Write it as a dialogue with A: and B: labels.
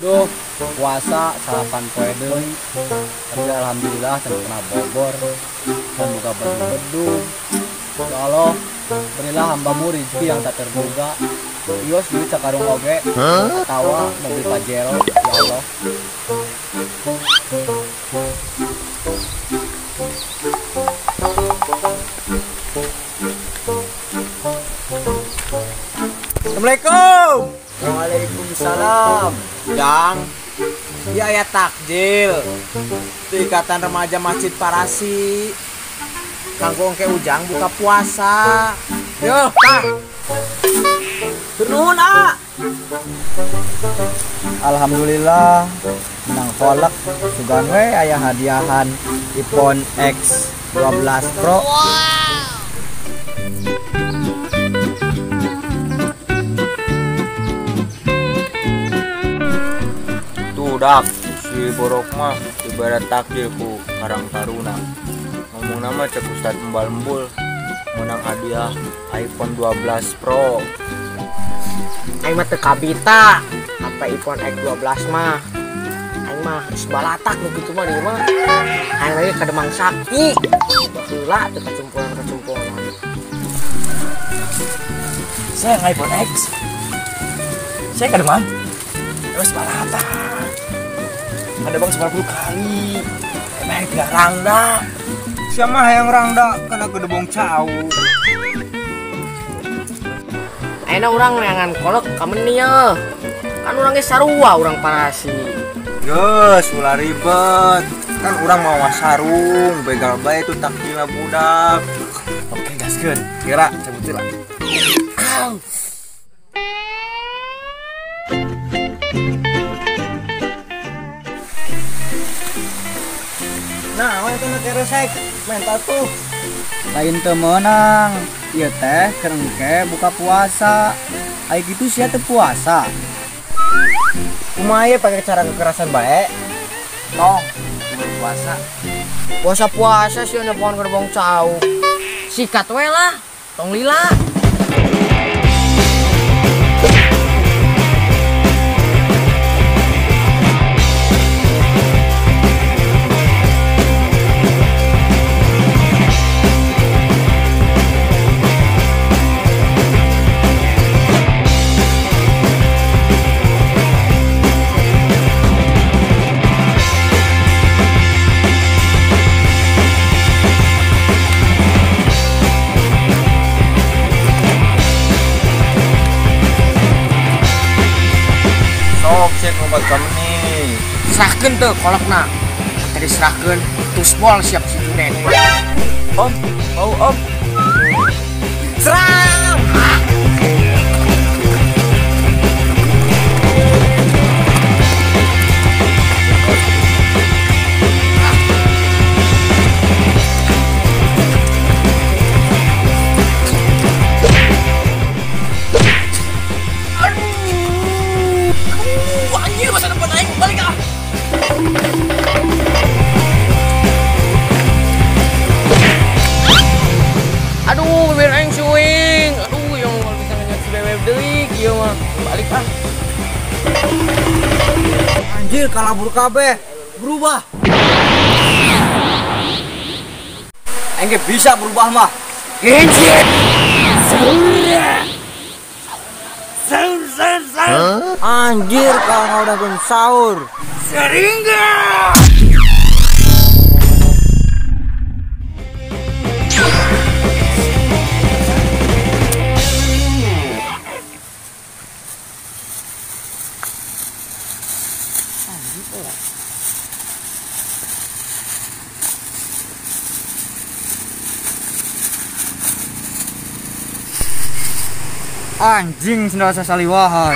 A: Duh, puasa salapan poe deui. Tapi alhamdulillah teu kena bobor dan buka bedung-bedung. Ya Allah, berilah hambamu rezeki yang tak terduga. Ios duit sakarung oge, tawa mobil Pajero, ya Allah.
B: Assalamualaikum.
A: Waalaikumsalam.
B: Dang, ya aya takjil di Ikatan Remaja Masjid Parasi. Kanggo engke Ujang buka puasa. Yo, Kang. Nuhun, A.
A: Alhamdulillah menang kolek sugan we aya hadiahan iPhone X 12 Pro.
C: Dak, si borok mah ibarat takdir ku Karang Taruna. Ngomong nama cek Ustad Embal-Embul menang hadiah iPhone 12 Pro.
B: Aing mah teu kabita apa iPhone X 12 mah. Aing mah geus balatak nu kitu mah ieu mah. Aing lagi ka Demang Sakti. Baheula teu kacumpulan-kacumpulan.
A: Saya iPhone X. Saya ka Demang. Terus balatak. Ada bang 90 kali. Emang tidak rangda.
C: Siapa yang rangda kena kedebong cau.
B: Ayeuna urang neangan kolek ka menia. Kan urang ge sarua urang Parasi.
C: Geus ulah ribet. Kan urang mawa sarung, begal bae itu takdirna budak.
A: Oke, gaskeun. Kira cabut heula.
B: Nah, awan teh keresek, mental tuh.
A: Lain teu meunang. Ieu teh kerengke buka puasa. Ai kitu sia teu puasa.
B: Kumaha ye pake cara kekerasan bae?
A: Tong, puasa.
B: Puasa-puasa sih nya pohon gerbong cau. Sikat we lah, tong lila.
C: Cek obat kamu nih.
B: Serahkeun teu kolekna. Tadi serahkeun, tuspol siap si Junen.
C: Om, mau om.
B: Serang! Aduh, biar aing swing. Aduh, yang mau bisa ngeliat si bebek deui kieu mah. Balik ah.
A: Anjir, kalabur kabeh. Berubah. Engge bisa berubah mah.
B: Anjir.
A: Anjir, kalau udah gun sahur.
B: Seringga.
A: Anjing, sendosa saliwahan.